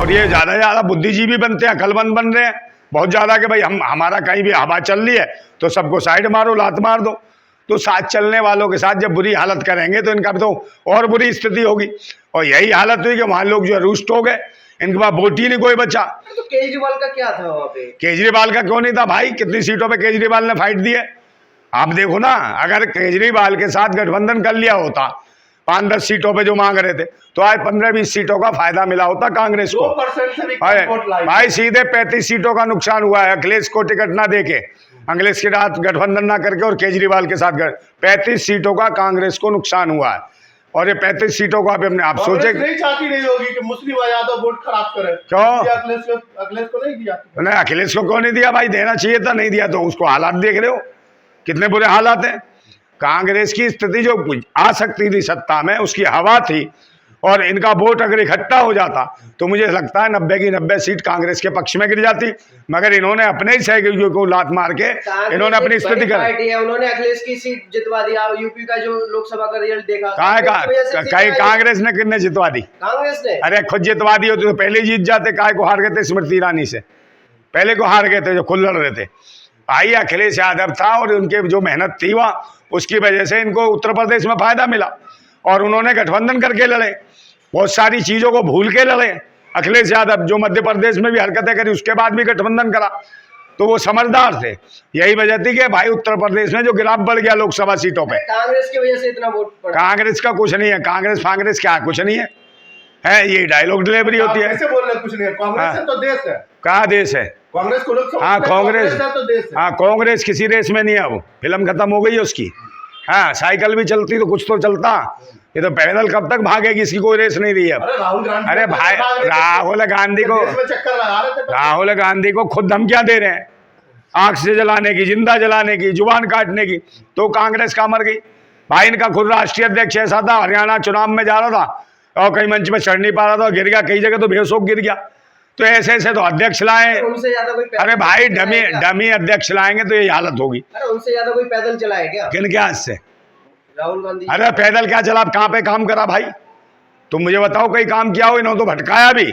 और ये ज़्यादा से ज़्यादा बुद्धिजीवी बनते हैं, अकलमंद बन रहे हैं बहुत ज़्यादा कि भाई हमारा कहीं भी हवा चल रही है तो सबको साइड मारो, लात मार दो। तो साथ चलने वालों के साथ जब बुरी हालत करेंगे तो इनका भी तो और बुरी स्थिति होगी। और यही हालत हुई कि वहाँ लोग जो है रुष्ट हो गए, इनके पास वोट ही नहीं कोई बचा। तो केजरीवाल का क्या था वहाँ पे? केजरीवाल का क्यों नहीं था भाई? कितनी सीटों पे केजरीवाल ने फाइट दी है आप देखो ना। अगर केजरीवाल के साथ गठबंधन कर लिया होता 5-10 सीटों पे जो मांग रहे थे तो आज 15-20 सीटों का फायदा मिला होता कांग्रेस को। 2% से भी कम वोट लाई। भाई सीधे 35 सीटों का नुकसान हुआ है अखिलेश को टिकट ना देके, अखिलेश के साथ गठबंधन ना करके और केजरीवाल के साथ 35 सीटों का कांग्रेस को नुकसान हुआ है। और ये 35 सीटों को आप सोचे नहीं चाहती नहीं होगी कि मुस्लिम यादव वोट खराब करे। क्यों? अखिलेश को नहीं दिया। नहीं, अखिलेश को क्यों नहीं दिया भाई? देना चाहिए था, नहीं दिया। तो उसको हालात देख रहे हो कितने बुरे हालात हैं। कांग्रेस की स्थिति जो आ सकती थी सत्ता में उसकी हवा थी, और इनका वोट अगर इकट्ठा हो जाता तो मुझे लगता है 90 की 90 सीट कांग्रेस के पक्ष में गिर जाती। मगर इन्होंने अपने ही सहयोगियों को लात मार के इन्होंने अपनी स्थिति कर, उन्होंने अखिलेश की सीट जितवा दिया। यूपी का जो लोकसभा का रिजल्ट देखा, कहीं कांग्रेस ने कितने जितवा दी? कांग्रेस ने। अरे खुद जितवा दी होती तो पहले जीत जाते। काय को हार गए थे? स्मृति ईरानी से पहले को हार गए थे जो खुद लड़ रहे थे। भाई अखिलेश यादव था और उनके जो मेहनत थी वहाँ, उसकी वजह से इनको उत्तर प्रदेश में फायदा मिला और उन्होंने गठबंधन करके लड़े, बहुत सारी चीज़ों को भूल के लड़े। अखिलेश यादव जो मध्य प्रदेश में भी हरकतें करी उसके बाद भी गठबंधन करा, तो वो समझदार थे। यही वजह थी कि भाई उत्तर प्रदेश में जो गिराव बढ़ गया लोकसभा सीटों पे, कांग्रेस की वजह से इतना वोट पड़ा। कांग्रेस का कुछ नहीं है। कांग्रेस क्या कुछ नहीं है, ये डायलॉग डिलीवरी होती है। कैसे बोल रहे? कुछ नहीं है। कांग्रेस तो देश है। कहाँ देश है? कांग्रेस को लोग हाँ कांग्रेस, तो देश है। हाँ कांग्रेस किसी रेस में नहीं है, वो फिल्म खत्म हो गई है उसकी। हाँ साइकिल भी चलती तो कुछ तो चलता, ये तो पैदल कब तक भागेगी, इसकी कोई रेस नहीं रही है। अरे भाई राहुल गांधी को खुद धमकियां दे रहे हैं, आंख से जलाने की, जिंदा जलाने की, जुबान काटने की, तो कांग्रेस का मर गई। भाई इनका खुद राष्ट्रीय अध्यक्ष ऐसा था, हरियाणा चुनाव में जा रहा था और कहीं मंच में चढ़ नहीं पा रहा था, गिर गया, कई जगह तो बेहोश गिर गया। तो ऐसे ऐसे तो अध्यक्ष लाए। उनसे ज्यादा कोई अरे भाई डमी अध्यक्ष लाएंगे तो ये हालत होगी। अरे उनसे ज्यादा कोई पैदल चला है क्या? किन क्या इससे? राहुल गांधी। अरे पैदल क्या चला? कहाँ पे काम करा भाई? तुम मुझे बताओ कहीं काम किया हो? इन्होंने तो भटकाया भी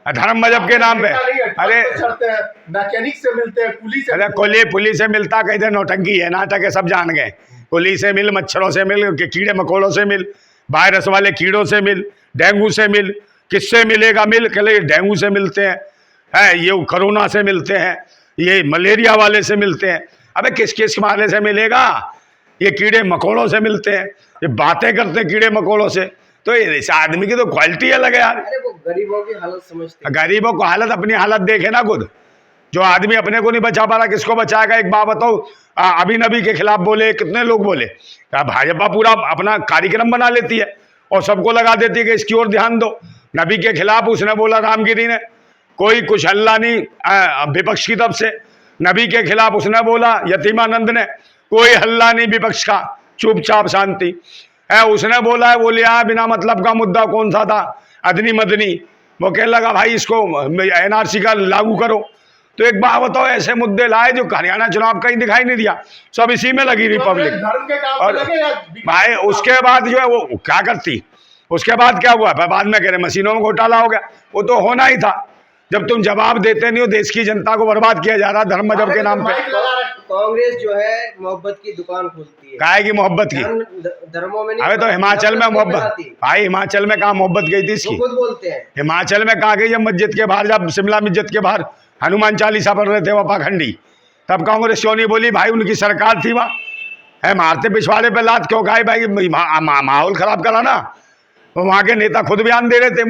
धर्म मजहब के नाम पे। अरे मैकेनिक से मिलते हैं, पुलिस से। अरे पुलिस से मिलता, कहते नौटंकी है, नाटक है, सब जान गए। पुलिस से मिल, मच्छरों से मिल, कीड़े मकोड़ों से मिल, वायरस वाले कीड़ों से मिल, डेंगू से मिल, किससे मिलेगा? मिल के डेंगू से मिलते हैं, ये कोरोना से मिलते हैं, ये मलेरिया वाले से मिलते हैं। अबे किस किस वाले से मिलेगा? ये कीड़े मकोड़ों से मिलते हैं, ये बातें करते हैं कीड़े मकोड़ों से। तो इस आदमी की तो क्वालिटी अलग है यार। अरे वो गरीबों की हालत समझते हैं। गरीबों को हालत, अपनी हालत देखे ना खुद। जो आदमी अपने को नहीं बचा पा रहा किसको बचाएगा? एक बात बताओ, अभी नबी के खिलाफ बोले, कितने लोग बोले। भाजपा पूरा अपना कार्यक्रम बना लेती है और सबको लगा देती है कि इसकी ओर ध्यान दो। नबी के खिलाफ उसने बोला रामगिरी ने, कोई कुछ हल्ला नहीं विपक्ष की तरफ से। नबी के खिलाफ उसने बोला यतीमानंद ने, कोई हल्ला नहीं विपक्ष का, चुपचाप शांति है। उसने बोला है, वो लिया बिना मतलब का मुद्दा कौन सा था, अदनी मदनी, वो कहने लगा भाई इसको एनआरसी का लागू करो। तो एक बात बताओ, ऐसे मुद्दे लाए जो हरियाणा चुनाव कहीं दिखाई नहीं दिया, सब इसी में लगी रिपब्लिक। और भाई उसके बाद जो है वो क्या करती, उसके बाद क्या हुआ? बाद में कह रहे मशीनों में घोटाला हो गया। वो तो होना ही था, जब तुम जवाब देते नहीं हो। देश की जनता को बर्बाद किया जा रहा धर्म मजहब के नाम पे। कांग्रेस जो है मोहब्बत की दुकान खोलती है। काहे की मोहब्बत की? धर्मों में नहीं। अबे तो हिमाचल में मोहब्बत, भाई हिमाचल में कहाँ मोहब्बत गई थी इसकी? खुद बोलते हैं हिमाचल में कहाँ गई? जब मस्जिद के बाहर, जब शिमला मस्जिद के बाहर हनुमान चालीसा पढ़ रहे थे वह पाखंडी, तब कांग्रेस क्यों नहीं बोली? भाई उनकी सरकार थी वहाँ, है मारते पिछवाड़े पे लात क्यों खाए? भाई माहौल खराब करा ना। वहाँ के नेता खुद बयान दे रहे थे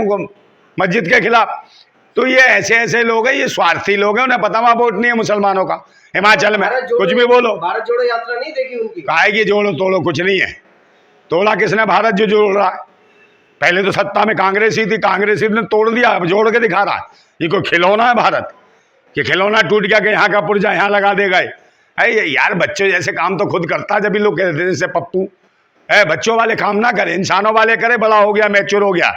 मस्जिद के खिलाफ। तो ये ऐसे ऐसे लोग हैं, ये स्वार्थी लोग हैं, उन्हें पता वहाँ वोट नहीं है मुसलमानों का। हिमाचल में कुछ भी बोलो। भारत जोड़ो यात्रा नहीं देखी उनकी? काहे की जोड़ो तोड़ो कुछ नहीं है। तोड़ा किसने? भारत जो जोड़ रहा है। पहले तो सत्ता में कांग्रेस ही थी, कांग्रेस ने तोड़ दिया, अब जोड़ के दिखा रहा है। ये कोई खिलौना है भारत? कि खिलौना टूट गया कि यहाँ का पुर्जा यहाँ लगा देगा? है यार, बच्चों जैसे काम तो खुद करता। जब भी लोग कहते थे जैसे पप्पू है, बच्चों वाले काम ना करे, इंसानों वाले करे। बड़ा हो गया, मैच्योर हो गया,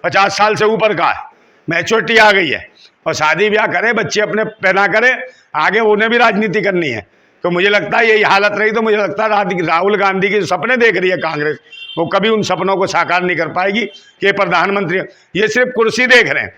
50 साल से ऊपर का है, मैच्योरिटी आ गई है, और शादी ब्याह करे, बच्चे अपने पैदा करे, आगे उन्हें भी राजनीति करनी है। तो मुझे लगता है यही हालत रही तो मुझे लगता है राहुल गांधी के सपने देख रही है कांग्रेस, वो कभी उन सपनों को साकार नहीं कर पाएगी कि प्रधानमंत्री। ये सिर्फ कुर्सी देख रहे हैं,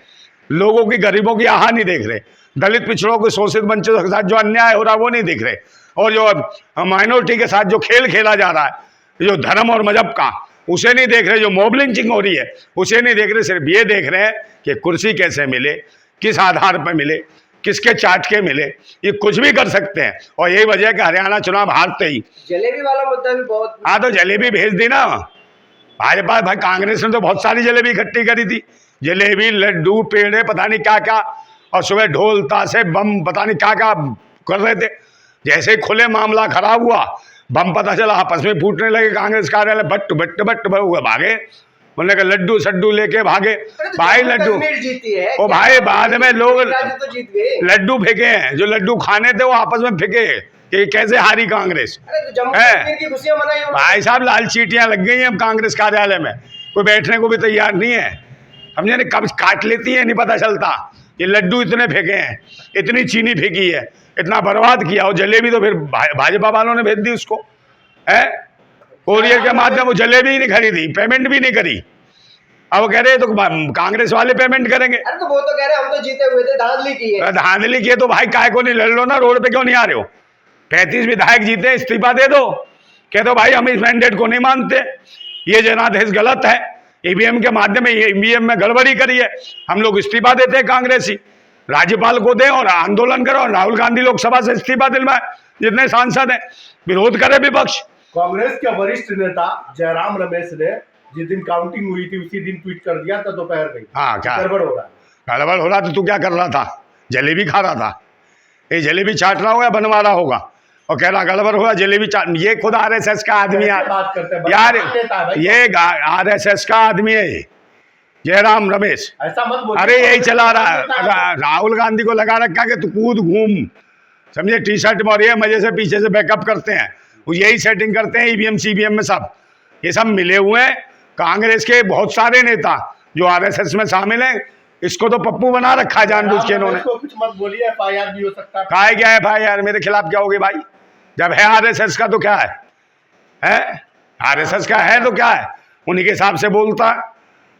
लोगों की, गरीबों की आह नहीं देख रहे, दलित पिछड़ों के शोषित वंचितों के साथ जो अन्याय हो रहा है वो नहीं दिख रहे, और जो माइनॉरिटी के साथ जो खेल खेला जा रहा है, जो धर्म और मजहब का, उसे नहीं देख रहे, जो मॉब लिंचिंग हो रही है उसे नहीं देख रहे, सिर्फ ये देख रहे हैं कि कुर्सी कैसे मिले, किस आधार पर मिले, किसके चाट के मिले, ये कुछ भी कर सकते हैं। और यही वजह है कि हरियाणा चुनाव हारते ही, जलेबी वाला मुद्दा भी बहुत, हाँ तो जलेबी भेज दी ना भाजपा। भाई कांग्रेस ने तो बहुत सारी जलेबी इकट्ठी करी थी, जलेबी, लड्डू, पेड़े, पता नहीं क्या क्या, और सुबह ढोल ताशे बम पता नहीं क्या क्या कर रहे थे। जैसे ही खुले मामला खराब हुआ, बम पता चला आपस में फूटने लगे, कांग्रेस कार्यालय बट बट बट हुए भागे, बोलने का लड्डू सड्डू लेके भागे। तो भाई लड्डू, कश्मीर जीती है ओ भाई बाद में लोग राज्य तो जीत गए। लड्डू फेंके हैं, जो लड्डू खाने थे वो आपस में फेंके कि कैसे हारी कांग्रेस। अरे तो जम्मू है। कश्मीर की खुशियां मनाई उन्होंने। भाई साहब लाल चीटियां लग गई हैं अब कांग्रेस कार्यालय में, कोई बैठने को भी तैयार नहीं है। समझे नहीं, कब काट लेती है नहीं पता चलता। ये लड्डू इतने फेंके हैं, इतनी चीनी फेंकी है, इतना बर्बाद किया, और जलेबी तो फिर भाजपा वालों ने भेज दी उसको, है कोरियर के माध्यम, वो जलेबी ही नहीं खरीदी, पेमेंट भी नहीं करी। अब वो कह रहे तो कांग्रेस वाले पेमेंट करेंगे। अरे तो वो तो कह रहे हम तो जीते हुए थे, धांधली की है। धांधली किए तो भाई काय को नहीं लड़ लो ना, रोड पे क्यों नहीं आ रहे हो? 35 विधायक जीते, इस्तीफा दे दो, कह दो भाई हम इस मैंडेट को नहीं मानते, ये जनादेश गलत है, ईवीएम के माध्यम में ईवीएम में गड़बड़ी करी है, हम लोग इस्तीफा देते हैं कांग्रेसी, राज्यपाल को दें और आंदोलन करो, राहुल गांधी लोकसभा से इस्तीफा दिलवाए, जितने सांसद हैं, विरोध करे विपक्ष। कांग्रेस के वरिष्ठ नेता जयराम रमेश ने जिस दिन काउंटिंग हुई थी उसी दिन ट्वीट कर दिया था दोपहर में, हाँ क्या गड़बड़ हो रहा है। गड़बड़ हो रहा तो तू क्या कर रहा था? जलेबी खा रहा था, ये जलेबी चाट रहा होगा, बनवा रहा होगा, और कह रहा गड़बड़ हुआ जलेबी चाट। ये खुद आरएसएस का आदमी है बात करते हैं यार, नेता है भाई। ये आरएसएस का आदमी है ये जयराम रमेश। ऐसा मत बोलिए। अरे यही चला रहा है, राहुल गांधी को लगा रखा कि तू कूद घूम, समझे, टी शर्ट में, और ये मजे से पीछे से बैकअप करते हैं, वो यही सेटिंग करते हैं ईवीएम सीवीएम में, सब ये सब मिले हुए हैं। कांग्रेस के बहुत सारे नेता जो आरएसएस में शामिल हैं, इसको तो पप्पू बना रखा है जानबूझ के इन्होंने। कुछ मत बोलिए, FIR भी हो सकता है। काय क्या है FIR मेरे खिलाफ क्या होगी भाई? जब है आरएसएस का तो क्या है आरएसएस का है तो क्या है, उन्हीं के हिसाब से बोलता है,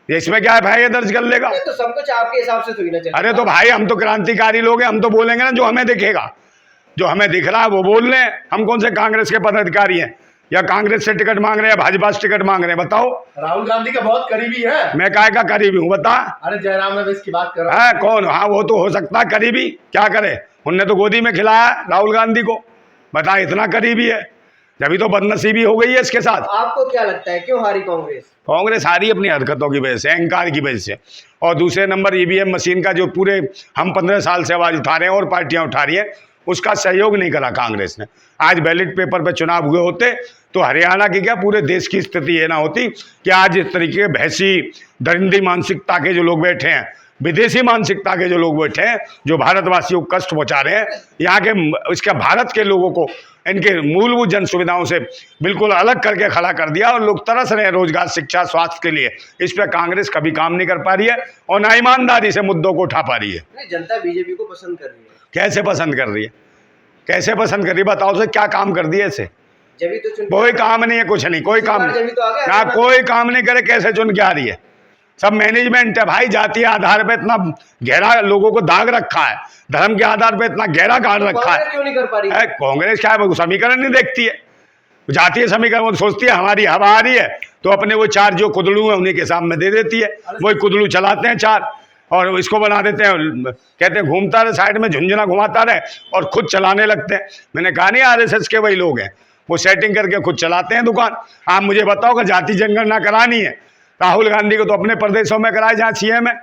इसमें क्या है FIR दर्ज कर लेगा। तो सब कुछ आपके हिसाब से तो ही ना चलेगा। अरे तो भाई हम तो क्रांतिकारी लोग हैं, हम तो बोलेंगे ना जो हमें दिखेगा, जो हमें दिख रहा है वो बोल रहे हैं। हम कौन से कांग्रेस के पदाधिकारी हैं, या कांग्रेस से टिकट मांग रहे हैं, भाजपा से टिकट मांग रहे हैं? बताओ। राहुल गांधी के बहुत करीबी है। मैं काय का करीबी हूँ बता? अरे जयराम रमेश की बात कर रहा है कौन? हाँ वो तो हो सकता है करीबी, क्या करे, उनने तो गोदी में खिलाया राहुल गांधी को, बता इतना करीबी है, जब तो बदनसीबी हो गई है इसके साथ। आपको क्या लगता है क्यों हारी कांग्रेस? कांग्रेस हारी अपनी हरकतों की वजह से, अहंकार की वजह से, और दूसरे नंबर ईवीएम मशीन का जो पूरे हम 15 साल से आवाज उठा रहे हैं और पार्टियां उठा रही हैं, उसका सहयोग नहीं करा कांग्रेस ने। आज बैलेट पेपर पे चुनाव हुए होते तो हरियाणा की क्या पूरे देश की स्थिति ये ना होती कि आज इस तरीके के भैंसी दरिंदी मानसिकता के जो लोग बैठे हैं, विदेशी मानसिकता के जो लोग बैठे हैं, जो भारतवासियों को कष्ट पहुंचा रहे हैं, यहाँ के इसका भारत के लोगों को इनके मूलभूत जन सुविधाओं से बिल्कुल अलग करके खड़ा कर दिया, और लोग तरस रहे हैं रोजगार, शिक्षा, स्वास्थ्य के लिए। इस पर कांग्रेस कभी काम नहीं कर पा रही है और ना ईमानदारी से मुद्दों को उठा पा रही है। नहीं, जनता बीजेपी को पसंद कर रही है। कैसे पसंद कर रही है? कैसे पसंद कर रही है बताओ? से क्या काम कर दिया इसे? जब तो चुन कोई काम नहीं है, कुछ नहीं, कोई काम नहीं, तो आ गया ना कोई काम नहीं करे, कैसे चुन के आ रही है? सब मैनेजमेंट है भाई, जातीय आधार पे इतना गहरा लोगों को दाग रखा है, धर्म के आधार पे इतना गहरा गाड़ रखा है। क्यों नहीं कर पा रही है? कांग्रेस क्या है, समीकरण नहीं देखती है, जातीय समीकरण वो सोचती है हमारी हवा आ रही है तो अपने वो चार जो कुदलू है उन्हीं के सामने दे देती है, वही कुदलू चलाते हैं चार, और इसको बना देते हैं, कहते हैं घूमता रहे साइड में, झुंझुना घुमाता रहे और खुद चलाने लगते हैं। मैंने कहा नहीं आरएसएस के वही लोग हैं, वो सेटिंग करके खुद चलाते हैं दुकान। आप मुझे बताओ कि जाति जनगणना करानी है, राहुल गांधी को तो अपने प्रदेशों में कराए जहाँ सीएम है,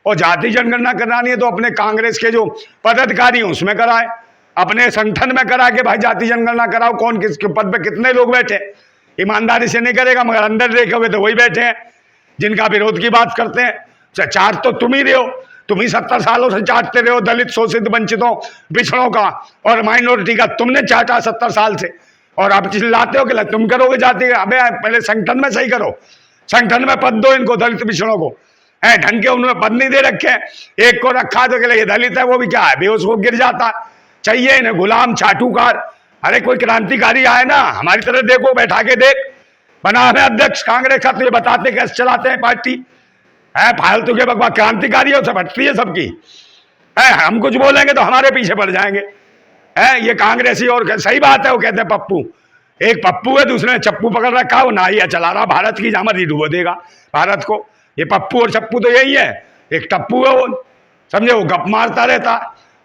और जाति जनगणना करानी है तो अपने कांग्रेस के जो पदाधिकारी हैं उसमें कराए, अपने संगठन में करा के भाई जाति जनगणना कराओ, कौन किस पद पे कितने लोग बैठे। ईमानदारी से नहीं करेगा, मगर अंदर देखे हुए तो वही बैठे हैं जिनका विरोध की बात करते हैं। चाट तो तुम ही रहे हो, तुम ही 70 सालों से चाटते रहे हो दलित, शोषित, वंचितों, पिछड़ों का और माइनॉरिटी का, तुमने चाटा 70 साल से, और आप चिल्लाते हो कि तुम करोगे जाति। अबे पहले संगठन में सही करो, संगठन में पद दो इनको, दलित पिछड़ों को, है ढंग के उन्होंने पद नहीं दे रखे। एक को रखा तो ये दलित है, वो भी क्या है, बेहोश हो गिर जाता, चाहिए इन्हें गुलाम छाटूकार। अरे कोई क्रांतिकारी आए ना, हमारी तरह देखो, बैठा के देख, बना हमें अध्यक्ष कांग्रेस का, तो ये बताते कैसे चलाते हैं पार्टी, है फालतू के बकवास, क्रांतिकारियों से भटती है सबकी। है हम कुछ बोलेंगे तो हमारे पीछे पड़ जाएंगे। है ये कांग्रेसी, और सही बात है, वो कहते हैं पप्पू, एक पप्पू है, दूसरे ने चप्पू पकड़ रखा, वो नाहिया चला रहा भारत की, जहां मर्जी डुबो देगा भारत को। ये पप्पू और चप्पू तो यही है, एक टप्पू है वो, समझे, वो गप मारता रहता।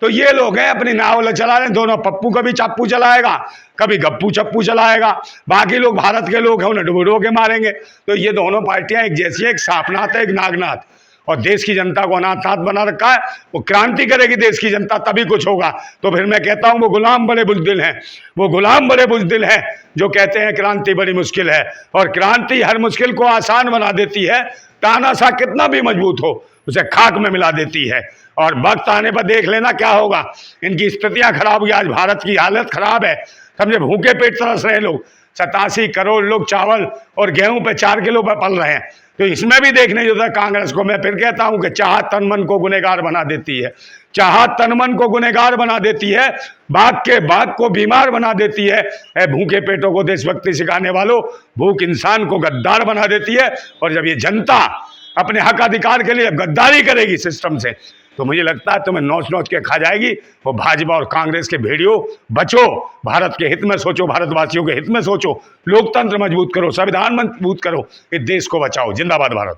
तो ये लोग हैं अपनी नाव चला रहे हैं, दोनों, पप्पू कभी चप्पू चलाएगा, कभी गप्पू चप्पू चलाएगा, बाकी लोग भारत के लोग हैं उन्हें डुबो के मारेंगे। तो ये दोनों पार्टियां एक जैसी है, एक सापनाथ है, एक नागनाथ, और देश की जनता को अनाथनाथ बना रखा है। वो क्रांति करेगी देश की जनता तभी कुछ होगा। तो फिर मैं कहता हूं वो गुलाम बड़े बुज़दिल हैं, वो गुलाम बड़े बुज़दिल हैं जो कहते हैं क्रांति बड़ी मुश्किल है, और क्रांति हर मुश्किल को आसान बना देती है। तानाशाह कितना भी मजबूत हो उसे खाक में मिला देती है। और वक्त आने पर देख लेना क्या होगा। इनकी स्थितियां खराब हुई, आज भारत की हालत खराब है, समझे, भूखे पेट तरस रहे लोग, 87 करोड़ लोग चावल और गेहूं पे 4 किलो पर पल रहे हैं। तो इसमें भी देखने जो था कांग्रेस को। मैं फिर कहता हूं कि चाहत तन मन को गुनहगार बना देती है, चाहत तन मन को गुनहगार बना देती है, बाघ के बाघ को बीमार बना देती है। भूखे पेटों को देशभक्ति सिखाने वालों, भूख इंसान को गद्दार बना देती है। और जब ये जनता अपने हक अधिकार के लिए गद्दारी करेगी सिस्टम से, तो मुझे लगता है तुम्हें नोच नोच के खा जाएगी। वो भाजपा और कांग्रेस के भेड़ियों, बचो, भारत के हित में सोचो, भारतवासियों के हित में सोचो, लोकतंत्र मजबूत करो, संविधान मजबूत करो, इस देश को बचाओ। जिंदाबाद भारत।